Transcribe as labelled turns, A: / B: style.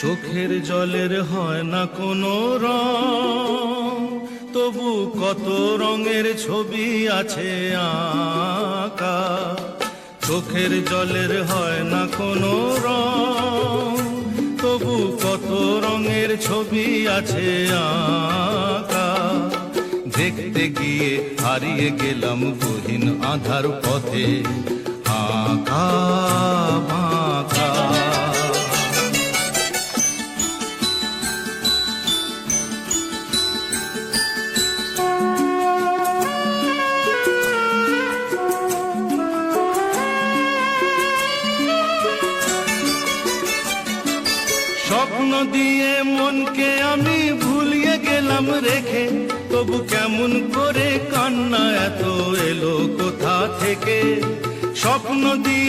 A: চোখের জলের হয় না কোনো রং, তবু কত রঙের ছবি আছে আঁকা। চোখের জলের হয় না কোনো রং, তবু কত রঙের ছবি আছে আঁকা। দেখতে গিয়ে হারিয়ে গেলাম গহীন আধার পথে, আঁকা বাঁকা। স্বপ্ন দিয়ে মনকে আমি ভুলিয়ে গেলাম রেখে, তবু কেমন করে কান্না এত এলো কোথা থেকে। স্বপ্ন দিয়ে